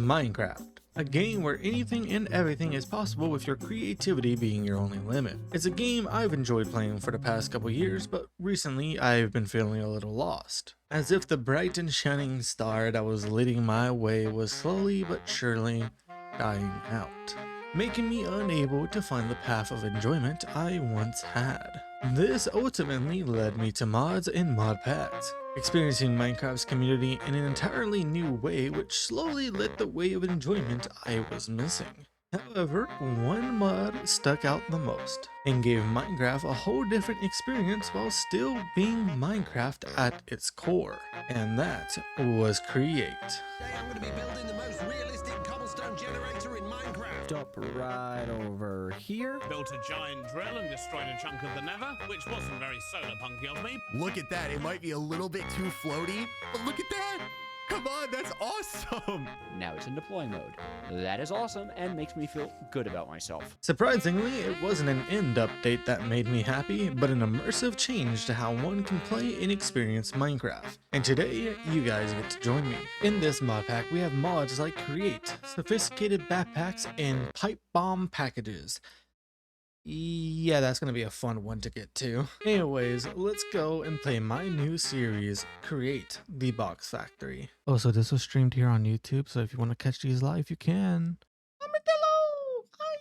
Minecraft, a game where anything and everything is possible with your creativity being your only limit. It's a game I've enjoyed playing for the past couple years, but recently I've been feeling a little lost. As if the bright and shining star that was leading my way was slowly but surely dying out, making me unable to find the path of enjoyment I once had. This ultimately led me to mods and modpacks, experiencing Minecraft's community in an entirely new way, which slowly lit the way of enjoyment I was missing. However, one mod stuck out the most and gave Minecraft a whole different experience while still being Minecraft at its core, and that was Create. Today I'm going to be building the most realistic cobblestone generator in Minecraft. Stop right over here. Built a giant drill and destroyed a chunk of the nether, which wasn't very solar punky of me. Look at that. It might be a little bit too floaty, but look at that. Come on, that's awesome. Now it's in deploy mode. That is awesome and makes me feel good about myself. Surprisingly, it wasn't an end update that made me happy, but an immersive change to how one can play and experience Minecraft. And today, you guys get to join me. In this mod pack, we have mods like Create, sophisticated backpacks, and pipe bomb packages. Yeah, that's gonna be a fun one to get to. Anyways, let's go and play my new series, Create the Box Factory. Oh, so this was streamed here on YouTube, so if you want to catch these live, you can. Armadillo! Hi!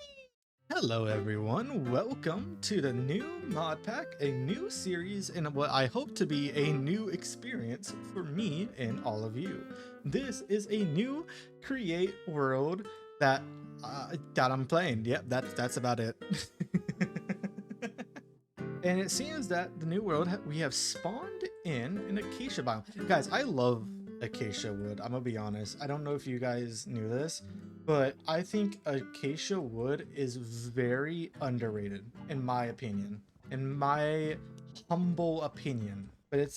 Hello everyone, welcome to the new mod pack, a new series, and what I hope to be a new experience for me and all of you. This is a new Create world that I'm playing. Yep, that's about it. And it seems that the new world we have spawned in an acacia biome. Guys, I love acacia wood. I'm gonna be honest. I don't know if you guys knew this, but I think acacia wood is very underrated, in my opinion. In my humble opinion. But it's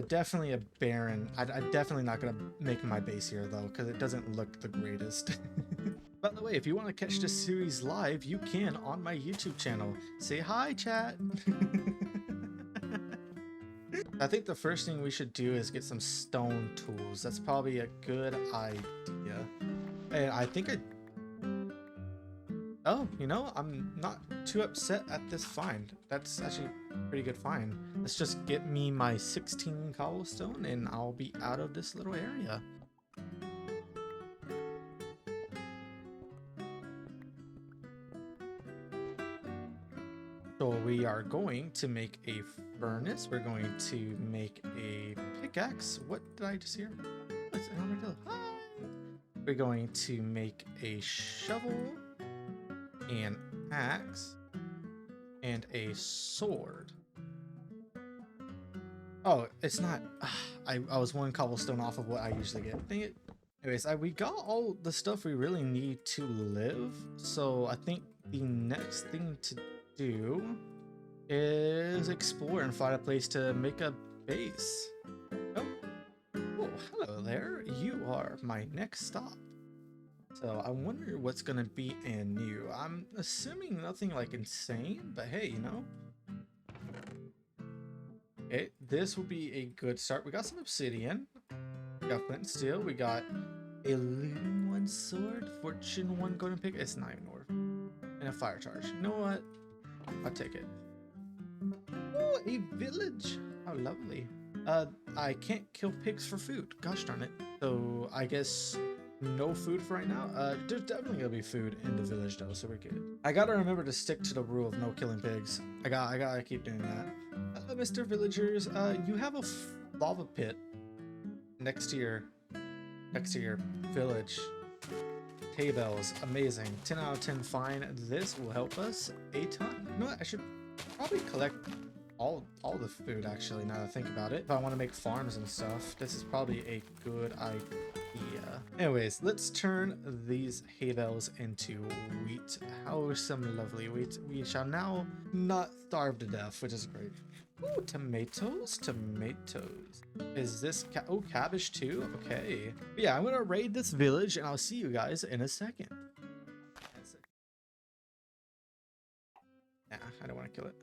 definitely a barren. I'm definitely not gonna make my base here though, because it doesn't look the greatest. By the way, if you want to catch this series live, you can on my YouTube channel. Say hi, chat. I think the first thing we should do is get some stone tools. That's probably a good idea. And I think oh, you know, I'm not too upset at this find. That's actually a pretty good find. Let's just get me my 16 cobblestone and I'll be out of this little area. So we are going to make a furnace. We're going to make a pickaxe. What did I just hear? What's an armadillo? Hi! We're going to make a shovel, an axe, and a sword. Oh, it's not. I was one cobblestone off of what I usually get. Dang it. Anyways, we got all the stuff we really need to live. So I think the next thing to do is explore and find a place to make a base. Oh, hello there. You are my next stop. So I wonder what's gonna be in new. I'm assuming nothing like insane, but hey, you know. Okay, this will be a good start. We got some obsidian. We got flint and steel. We got a loom 1 sword, fortune 1 golden pick. It's not even worth. And a fire charge. You know what? I'll take it. Oh, a village. How lovely. I can't kill pigs for food. Gosh darn it. So I guess no food for right now. There's definitely gonna be food in the village though, so we're good. I gotta remember to stick to the rule of no killing pigs. I gotta keep doing that. Mr. Villagers, you have a lava pit next to your village. Hay bells, amazing. 10 out of 10 fine. This will help us a ton. You know what? I should probably collect all the food actually, now that I think about it. If I want to make farms and stuff, this is probably a good idea. Anyways, let's turn these hay bales into wheat. How some lovely wheat. We shall now not starve to death, which is great. Ooh, tomatoes. Is this oh, cabbage too? Okay. But yeah, I'm gonna raid this village and I'll see you guys in a second. Nah, I don't want to kill it.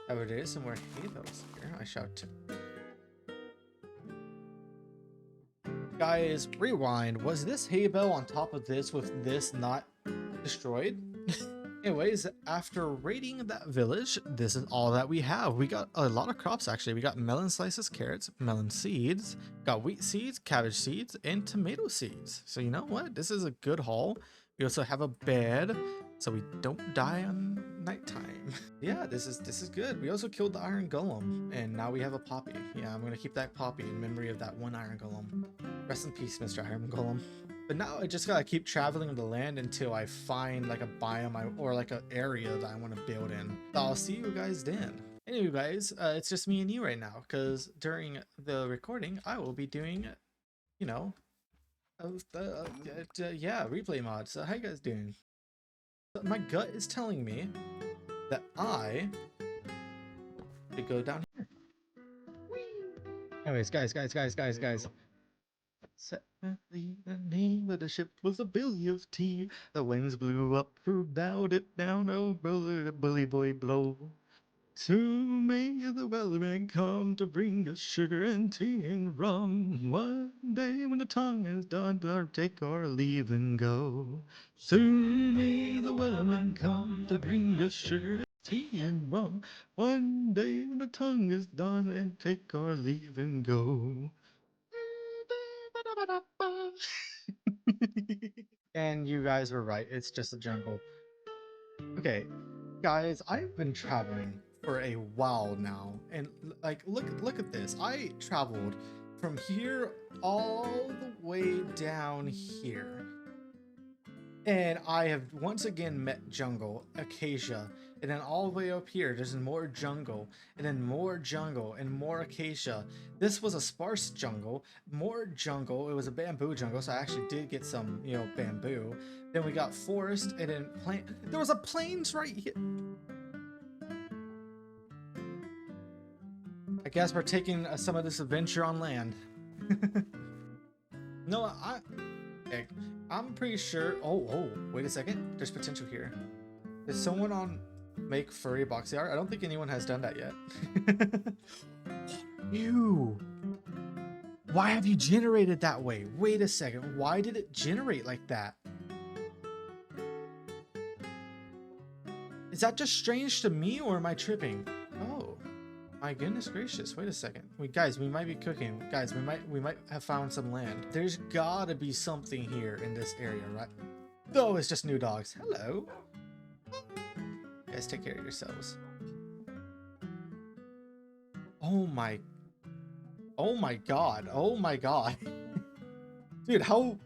Oh, there is some more hay bales here. I shall too. Guys, rewind. Was this hay bale on top of this with this not destroyed? Anyways, after raiding that village, this is all that we have. We got a lot of crops actually. We got melon slices, carrots, melon seeds, got wheat seeds, cabbage seeds, and tomato seeds. So you know what? This is a good haul. We also have a bed so we don't die on nighttime. Yeah, this is good. We also killed the iron golem and now we have a poppy. Yeah, I'm gonna keep that poppy in memory of that one iron golem. Rest in peace, Mr. Iron Golem. But now I just gotta keep traveling the land until I find like a biome or like an area that I want to build in. So I'll see you guys then. Anyway, guys, it's just me and you right now because during the recording I will be doing, you know, yeah, replay mods. So how you guys doing? My gut is telling me that I should go down here. Anyways, guys. Separately, the name of the ship was a billy of tea. The winds blew up, bowed it down. Oh, brother, the bully boy blow. Soon may the weatherman come to bring us sugar and tea and rum. One day when the tongue is done, we'll take our leave and go. Soon may the weatherman come to bring us sugar and tea and rum. One day when the tongue is done and take our leave and go. And you guys were right, it's just a jungle. Okay, guys, I've been traveling for a while now, and like look at this. I traveled from here all the way down here. And I have once again met jungle, acacia, and then all the way up here, there's more jungle, and then more jungle, and more acacia. This was a sparse jungle, more jungle. It was a bamboo jungle, so I actually did get some, you know, bamboo. Then we got forest, and then plain. There was a plains right here. I guess we're taking some of this adventure on land. No, I'm pretty sure. Oh, wait a second. There's potential here. Is someone on make furry boxy art? I don't think anyone has done that yet. Ew. Why have you generated that way? Wait a second. Why did it generate like that? Is that just strange to me or am I tripping? Oh. My goodness gracious, wait a second. Guys, we might be cooking. Guys, we might have found some land. There's gotta be something here in this area, right? Oh, it's just new dogs. Hello. Guys, take care of yourselves. Oh my god. Oh my god. Dude, how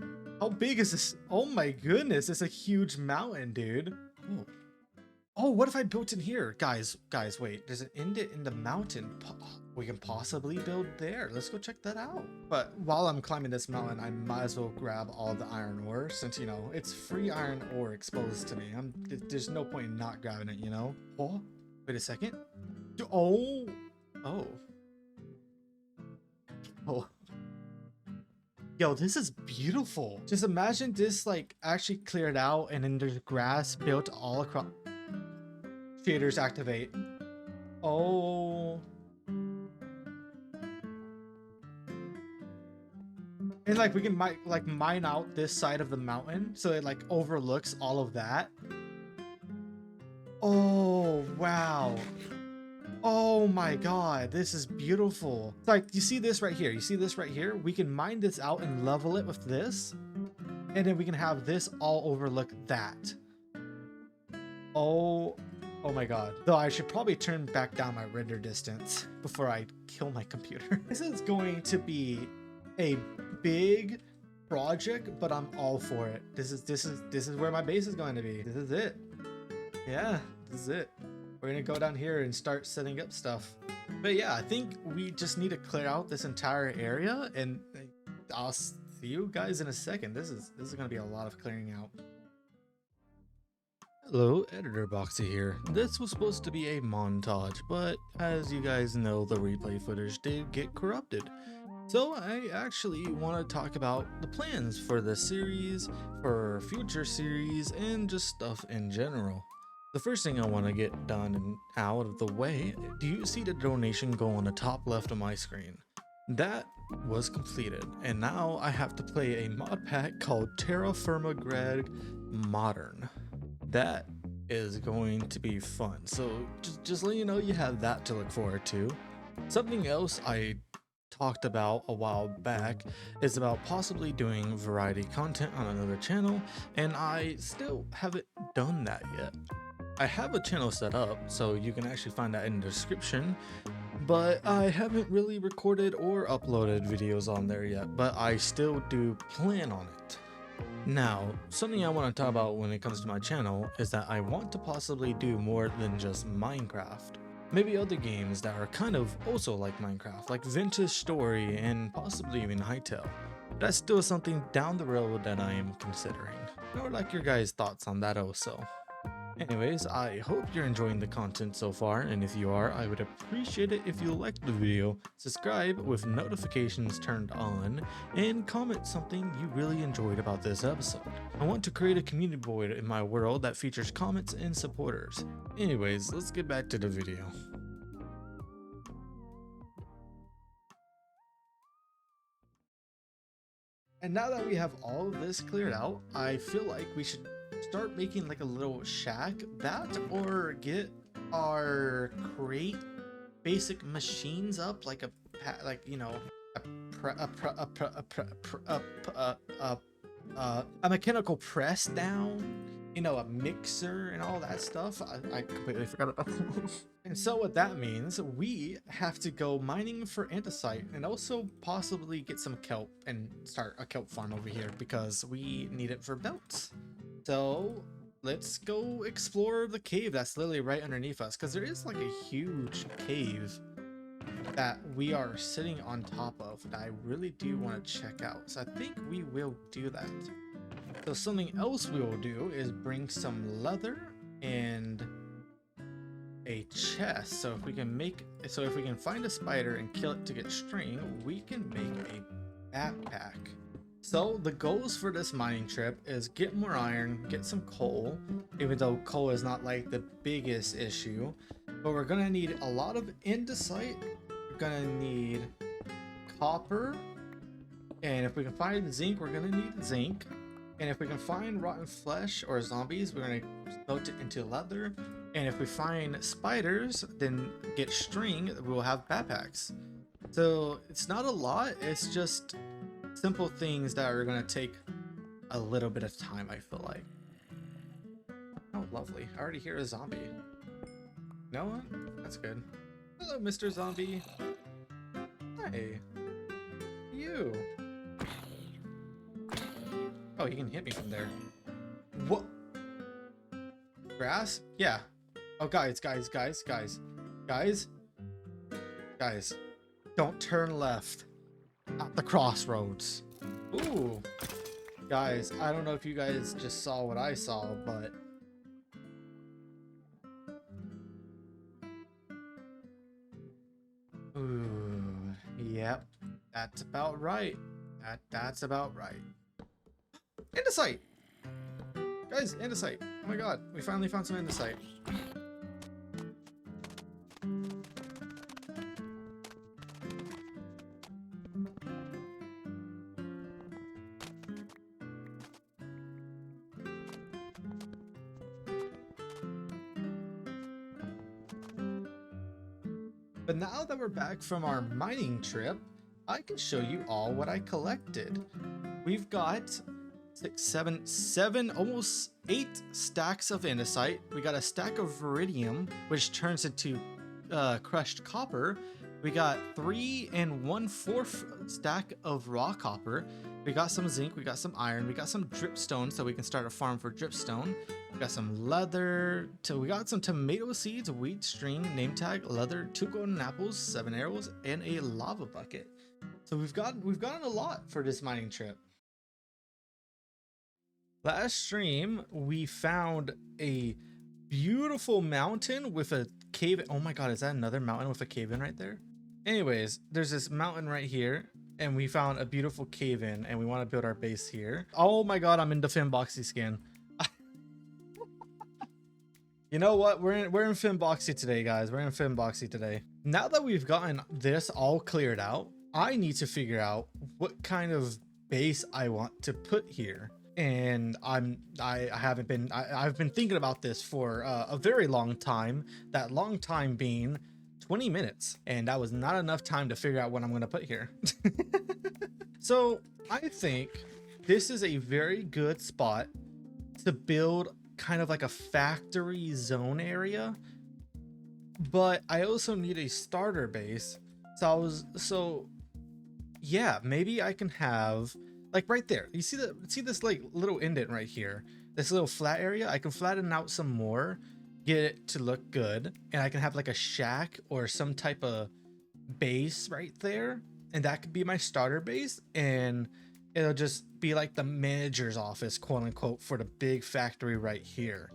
big is this? Oh my goodness, it's a huge mountain, dude. Oh. Oh, what if I built in here? Guys, wait. There's an indent in the mountain. We can possibly build there. Let's go check that out. But while I'm climbing this mountain, I might as well grab all the iron ore since, you know, it's free iron ore exposed to me. There's no point in not grabbing it, you know? Oh, wait a second. Oh. Yo, this is beautiful. Just imagine this like actually cleared out and then there's grass built all across. Shaders activate. Oh. And like we can mine out this side of the mountain so it like overlooks all of that. Oh, wow. Oh my god, this is beautiful. It's like, you see this right here? You see this right here? We can mine this out and level it with this. And then we can have this all overlook that. Oh my god. Though I should probably turn back down my render distance before I kill my computer. This is going to be a big project, but I'm all for it. This is where my base is going to be. This is it. Yeah, this is it. We're gonna go down here and start setting up stuff. But yeah, I think we just need to clear out this entire area, and I'll see you guys in a second. This is gonna be a lot of clearing out. Hello, Editor Boxy here. This was supposed to be a montage, but as you guys know, the replay footage did get corrupted. So I actually want to talk about the plans for this series, for future series, and just stuff in general. The first thing I want to get done and out of the way, do you see the donation go on the top left of my screen? That was completed, and now I have to play a mod pack called Terra Firma Greg Modern. That is going to be fun. So just let you know you have that to look forward to. Something else I talked about a while back is about possibly doing variety content on another channel, and I still haven't done that yet. I have a channel set up, so you can actually find that in the description, but I haven't really recorded or uploaded videos on there yet, but I still do plan on it. Now, something I want to talk about when it comes to my channel is that I want to possibly do more than just Minecraft. Maybe other games that are kind of also like Minecraft, like Vintage Story and possibly even Hytale. That's still something down the road that I am considering. I would like your guys' thoughts on that also. Anyways, I hope you're enjoying the content so far, and if you are, I would appreciate it if you liked the video, subscribe with notifications turned on, and comment something you really enjoyed about this episode. I want to create a community board in my world that features comments and supporters. Anyways, let's get back to the video. And now that we have all of this cleared out, I feel like we should start making like a little shack, that or get our crate basic machines up, like a a mechanical press down, you know, a mixer and all that stuff. I completely forgot about that. And so what that means, we have to go mining for andesite and also possibly get some kelp and start a kelp farm over here because we need it for belts. So let's go explore the cave that's literally right underneath us, because there is like a huge cave that we are sitting on top of that I really do want to check out. So I think we will do that. So something else we will do is bring some leather and a chest. So if we can find a spider and kill it to get string, we can make a backpack. So the goals for this mining trip is get more iron, get some coal, even though coal is not like the biggest issue, but we're gonna need a lot of andesite, we're gonna need copper, and if we can find zinc, we're gonna need zinc, and if we can find rotten flesh or zombies, we're gonna smelt it into leather, and if we find spiders, then get string, we'll have backpacks. So it's not a lot, it's just simple things that are going to take a little bit of time, I feel like. Oh, lovely. I already hear a zombie. No one? That's good. Hello, Mr. Zombie. Hey. You. Oh, you can hit me from there. What? Grass? Yeah. Oh, guys. Don't turn left. At the crossroads. Ooh. Guys, I don't know if you guys just saw what I saw, but ooh, yep. That's about right. That's about right. Andesite! Guys, andesite. Oh my god, we finally found some andesite. But now that we're back from our mining trip, I can show you all what I collected. We've got 6, 7, almost 8 stacks of andesite. We got a stack of iridium, which turns into crushed copper. We got 3 1/4 stack of raw copper. We got some zinc, we got some iron, we got some dripstone so we can start a farm for dripstone. We got some leather, we got some tomato seeds, wheat string, name tag, leather, 2 golden apples, 7 arrows, and a lava bucket. So we've gotten a lot for this mining trip. Last stream, we found a beautiful mountain with a cave. Oh my god, is that another mountain with a cave in right there? Anyways, there's this mountain right here, and we found a beautiful cave in, and we want to build our base here. Oh my god, I'm in the Finboxy skin. You know what? We're in Finboxy today, guys. We're in Finboxy today. Now that we've gotten this all cleared out, I need to figure out what kind of base I want to put here. And I've been thinking about this for a very long time. That long time being 20 minutes, and that was not enough time to figure out what I'm going to put here. So I think this is a very good spot to build kind of like a factory zone area, but I also need a starter base. So yeah, maybe I can have like right there. You see this like little indent right here, this little flat area. I can flatten out some more, get it to look good, and I can have like a shack or some type of base right there, and that could be my starter base, and it'll just be like the manager's office, quote unquote, for the big factory right here.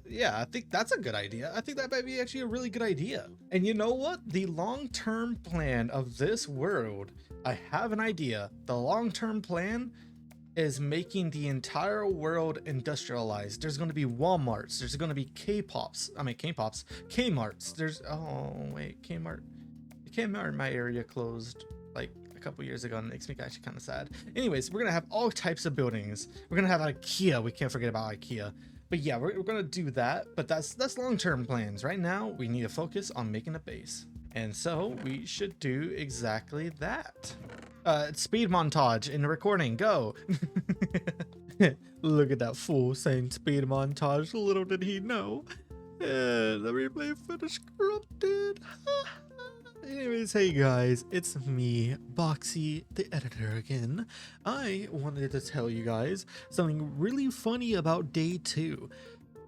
Yeah, I think that's a good idea. I think that might be actually a really good idea. And you know what? The long-term plan of this world, I have an idea. The long-term plan is making the entire world industrialized. There's going to be Walmarts. There's going to be Kmarts. There's, oh wait, Kmart. The Kmart in my area closed like a couple years ago, and it makes me actually kind of sad. Anyways, we're going to have all types of buildings. We're going to have IKEA. We can't forget about IKEA. But yeah, we're gonna do that, but that's long-term plans. Right now, we need to focus on making a base. And so we should do exactly that. Speed montage in the recording, go. Look at that fool saying speed montage, little did he know. The replay finished corrupted. Anyways, hey guys, it's me, Boxy, the editor again. I wanted to tell you guys something really funny about day 2.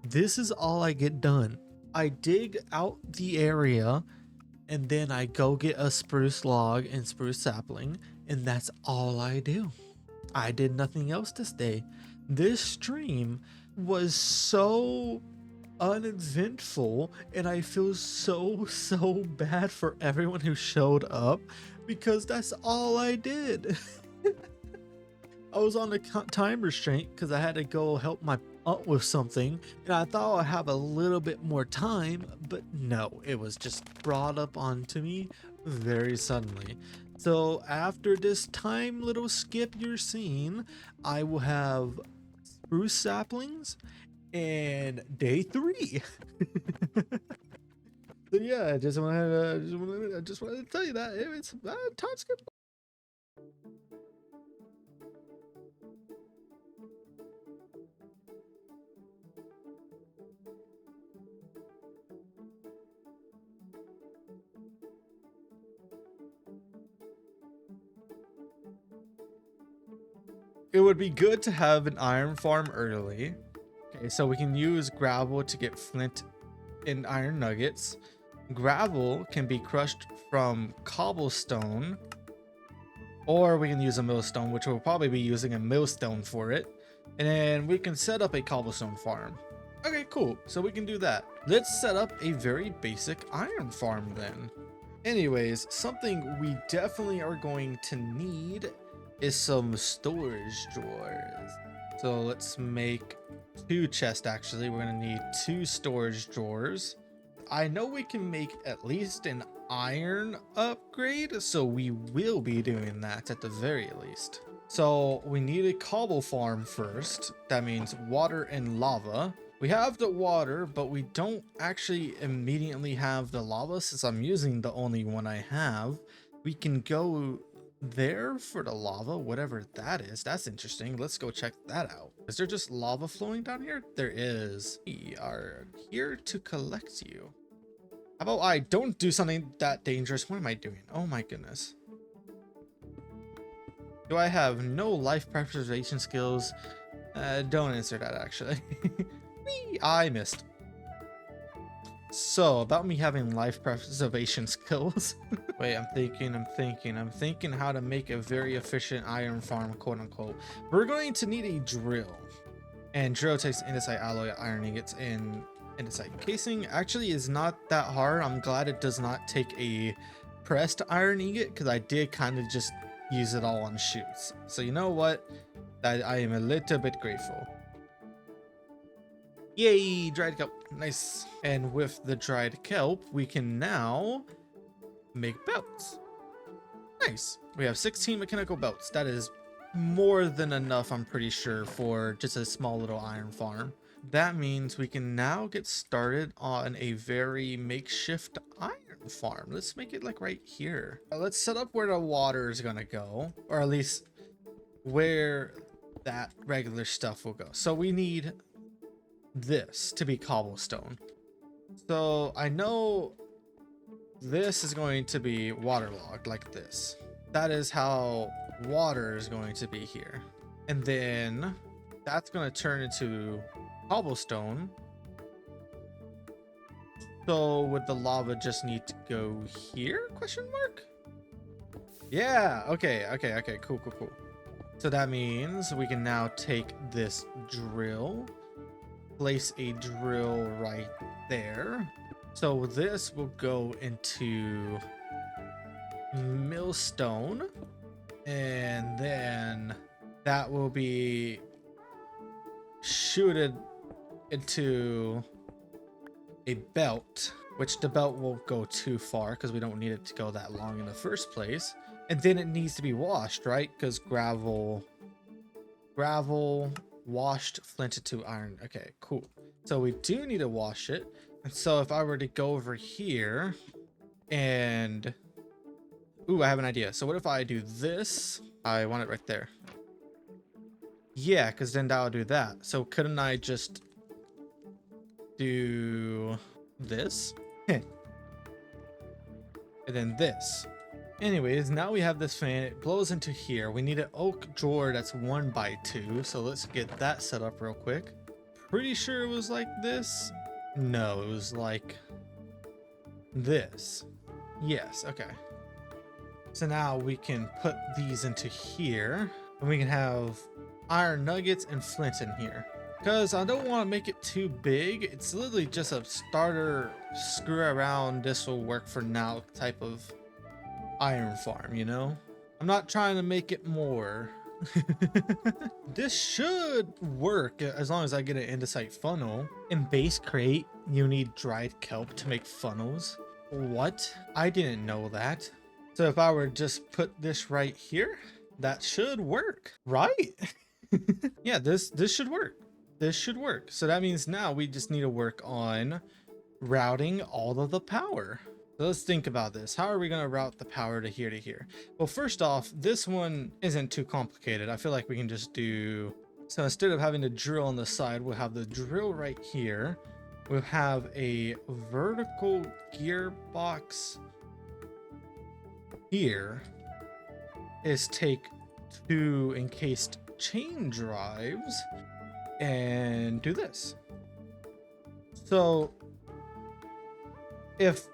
This is all I get done. I dig out the area, and then I go get a spruce log and spruce sapling, and that's all I do. I did nothing else this day. This stream was so uneventful, and I feel so bad for everyone who showed up, because that's all I did. I was on a time restraint because I had to go help my aunt with something, and I thought I'd have a little bit more time, but no, it was just brought up onto me very suddenly. So after this time little skip you're seeing, I will have spruce saplings and day 3. So yeah, I just wanted to tell you that it's time skip. It would be good to have an iron farm early. Okay, so we can use gravel to get flint and iron nuggets. Gravel can be crushed from cobblestone, or we can use a millstone, which we'll probably be using a millstone for it. And then we can set up a cobblestone farm. Okay, cool. So we can do that. Let's set up a very basic iron farm then. Anyways, something we definitely are going to need is some storage drawers. So let's make 2 chests. Actually, we're gonna need 2 storage drawers. I know we can make at least an iron upgrade, so we will be doing that at the very least. So we need a cobble farm first. That means water and lava. We have the water, but we don't actually immediately have the lava since I'm using the only one I have. We can go there for the lava, whatever that is. That's interesting. Let's go check that out. Is there just lava flowing down here? There is. We are here to collect you. How about I don't do something that dangerous? What am I doing? Oh my goodness. Do I have no life preservation skills? Don't answer that actually. I missed. So about me having life preservation skills. Wait, I'm thinking how to make a very efficient iron farm, quote unquote. We're going to need a drill, and drill takes andesite alloy iron ingots and andesite casing. Actually is not that hard. I'm glad it does not take a pressed iron ingot, because I did kind of just use it all on shoots. So you know what, I am a little bit grateful. Yay, dried kelp, nice. And with the dried kelp, we can now make belts. Nice. We have 16 mechanical belts. That is more than enough, I'm pretty sure, for just a small little iron farm. That means we can now get started on a very makeshift iron farm. Let's make it like right here. Let's set up where the water is gonna go, or at least where that regular stuff will go. So we need this to be cobblestone. So I know this is going to be waterlogged like this. That is how water is going to be here. And then that's going to turn into cobblestone. So would the lava just need to go here? Question mark? Yeah, okay, cool. So that means we can now take this drill, place a drill right there. So this will go into millstone, and then that will be shooted into a belt, which the belt won't go too far because we don't need it to go that long in the first place. And then it needs to be washed, right? Because gravel washed, flinted to iron. Okay, cool. So we do need to wash it. And so if I were to go over here and... Ooh, I have an idea. So what if I do this? I want it right there. Yeah, because then that'll do that. So couldn't I just do this? And then this. Anyways, now we have this fan. It blows into here. We need an oak drawer that's 1x2. So let's get that set up real quick. Pretty sure it was like this. No, it was like this. Yes, okay. So now we can put these into here, and we can have iron nuggets and flint in here. Because I don't want to make it too big. It's literally just a starter, screw around, this will work for now type of iron farm, you know? I'm not trying to make it more. This should work as long as I get an andesite funnel. In base crate, you need dried kelp to make funnels. What? I didn't know that. So if I were to just put this right here, that should work, right? Yeah, this should work. This should work. So that means now we just need to work on routing all of the power. So let's think about this. How are we going to route the power to here to here? Well, first off, this one isn't too complicated. I feel like we can just do... So instead of having to drill on the side, we'll have the drill right here. We'll have a vertical gearbox here. Is take 2 encased chain drives and do this. So if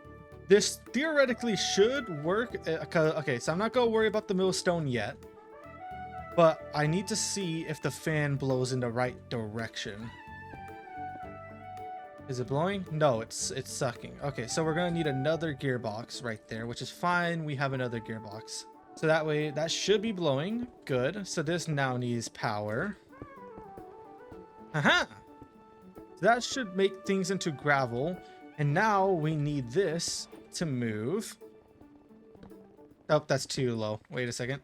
this theoretically should work. Okay, so I'm not going to worry about the millstone yet. But I need to see if the fan blows in the right direction. Is it blowing? No, it's sucking. Okay, so we're going to need another gearbox right there, which is fine. We have another gearbox. So that way, that should be blowing. Good. So this now needs power. Aha! So that should make things into gravel. And now we need this to move. Oh, that's too low. Wait a second.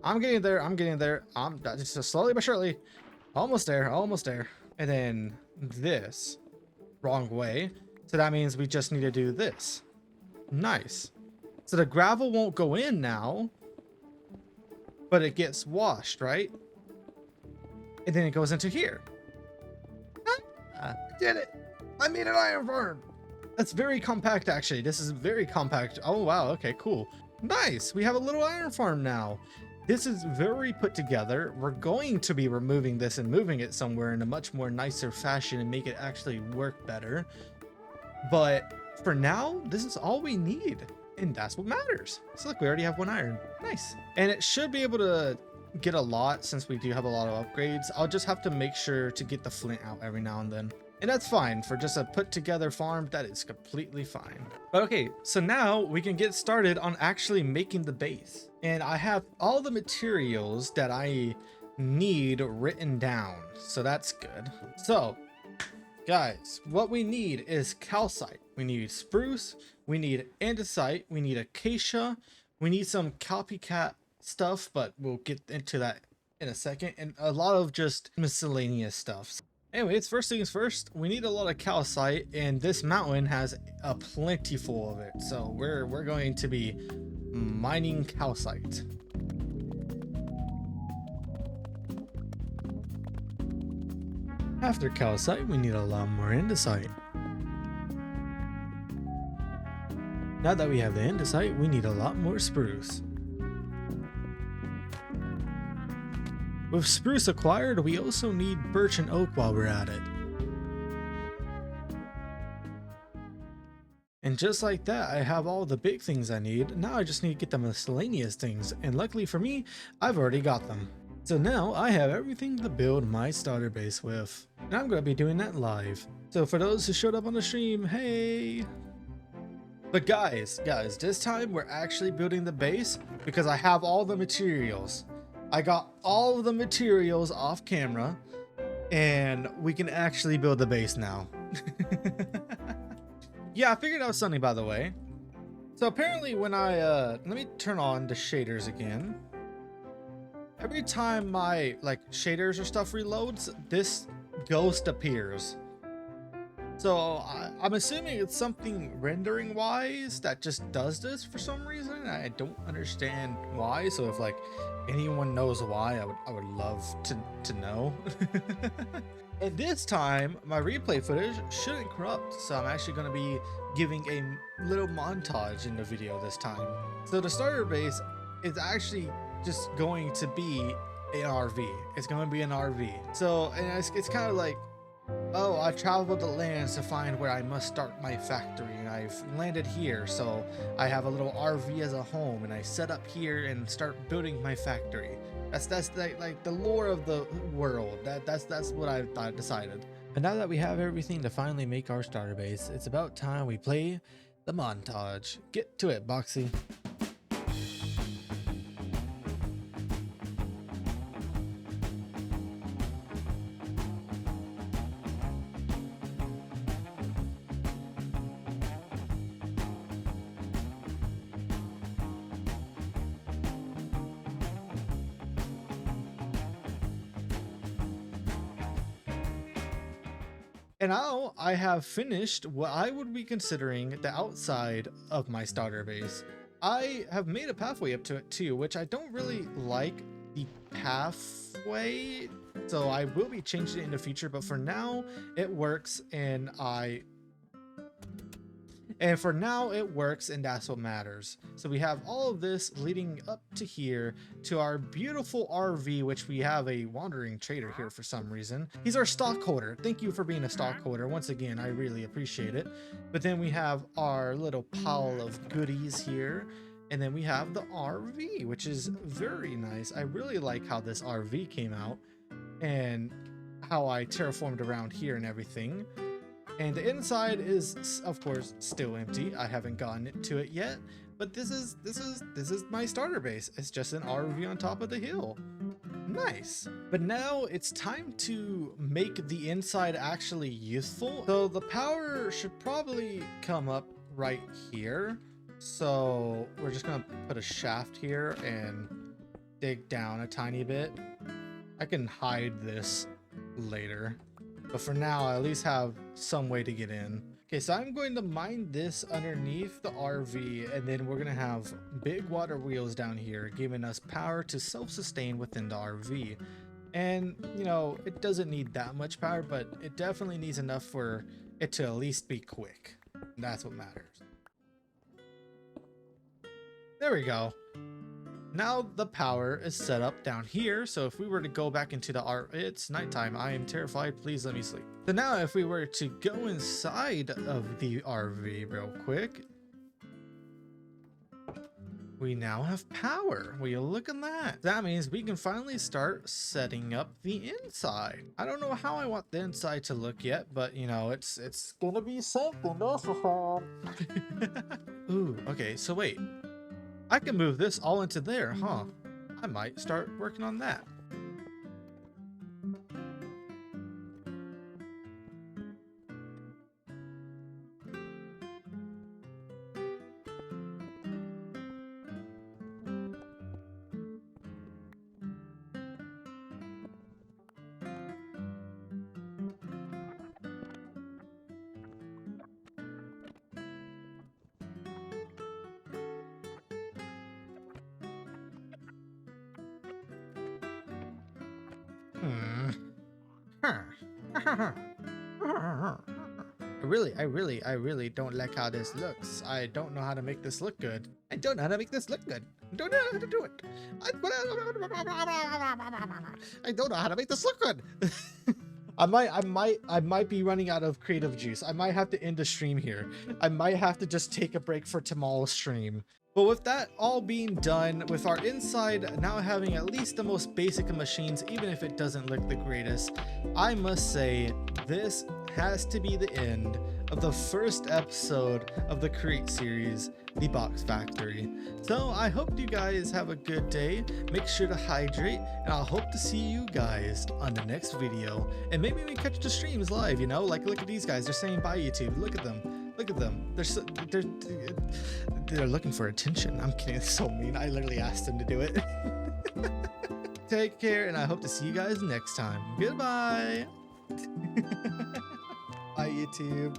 I'm getting there. I'm getting there. I'm just slowly but surely. Almost there. Almost there. And then this. Wrong way. So that means we just need to do this. Nice. So the gravel won't go in now. But it gets washed, right? And then it goes into here. I did it. I made an iron farm. That's very compact, actually. This is very compact. Oh, wow. Okay, cool. Nice. We have a little iron farm now. This is very put together. We're going to be removing this and moving it somewhere in a much more nicer fashion and make it actually work better. But for now, this is all we need. And that's what matters. So look, we already have 1 iron. Nice. And it should be able to get a lot since we do have a lot of upgrades. I'll just have to make sure to get the flint out every now and then. And that's fine for just a put together farm. That is completely fine. But okay, so now we can get started on actually making the base. And I have all the materials that I need written down. So that's good. So guys, what we need is calcite. We need spruce. We need andesite. We need acacia. We need some copycat stuff, but we'll get into that in a second. And a lot of just miscellaneous stuff. Anyways, first things first, we need a lot of calcite, and this mountain has a plentiful of it. So we're going to be mining calcite. After calcite, we need a lot more andesite. Now that we have the andesite, we need a lot more spruce. With spruce acquired, we also need birch and oak while we're at it. And just like that, I have all the big things I need. Now I just need to get the miscellaneous things, and luckily for me, I've already got them. So now I have everything to build my starter base with. And I'm going to be doing that live. So for those who showed up on the stream, hey! But guys, this time we're actually building the base because I have all the materials. I got all of the materials off camera, and we can actually build the base now. Yeah, I figured out something, by the way. So apparently when I, let me turn on the shaders again. Every time my, shaders or stuff reloads, this ghost appears. So I'm assuming it's something rendering wise that just does this for some reason. I don't understand why. So if anyone knows why, I would love to know. And this time my replay footage shouldn't corrupt. So I'm actually going to be giving a little montage in the video this time. So the starter base is actually just going to be an RV. It's going to be an RV. So and it's kind of like, oh, I traveled the lands to find where I must start my factory, and I've landed here, so I have a little RV as a home, and I set up here and start building my factory. That's like the lore of the world. That's what I thought decided. And now that we have everything to finally make our starter base, it's about time we play the montage. Get to it, Boxy. And now I have finished what I would be considering the outside of my starter base. I have made a pathway up to it too, which I don't really like the pathway, so I will be changing it in the future, but for now it works, and for now it works, and that's what matters. So we have all of this leading up to here to our beautiful RV, which we have a wandering trader here for some reason. He's our stockholder. Thank you for being a stockholder. Once again, I really appreciate it. But then we have our little pile of goodies here. And then we have the RV, which is very nice. I really like how this RV came out and how I terraformed around here and everything. And the inside is, of course, still empty. I haven't gotten to it yet, but this is my starter base. It's just an RV on top of the hill. Nice. But now it's time to make the inside actually useful. So the power should probably come up right here. So we're just gonna put a shaft here and dig down a tiny bit. I can hide this later, but for now I at least have some way to get in. Okay, so I'm going to mine this underneath the RV, and then we're gonna have big water wheels down here giving us power to self-sustain within the RV. And you know, it doesn't need that much power, but it definitely needs enough for it to at least be quick. And that's what matters. There we go. Now the power is set up down here, so if we were to go back into the it's nighttime, I am terrified, please let me sleep. So now if we were to go inside of the RV real quick, we now have power. Will you look at that? That means we can finally start setting up the inside. I don't know how I want the inside to look yet, but you know, it's gonna be something. Ooh, okay, so wait. I can move this all into there, huh? I might start working on that. Hmm. Huh. I really don't like how this looks. I don't know how to make this look good. I don't know how to make this look good. I don't know how to do it. I don't know how to make this look good. I might be running out of creative juice. I might have to end the stream here. I might have to just take a break for tomorrow's stream. But with that all being done, with our inside now having at least the most basic of machines, even if it doesn't look the greatest, I must say this has to be the end of the first episode of the Create series, The Box Factory. So I hope you guys have a good day. Make sure to hydrate, and I'll hope to see you guys on the next video. And maybe we catch the streams live, you know? Like, look at these guys. They're saying bye, YouTube. Look at them. Look at them. They're looking for attention. I'm kidding. It's so mean. I literally asked them to do it. Take care, and I hope to see you guys next time. Goodbye. Bye, YouTube.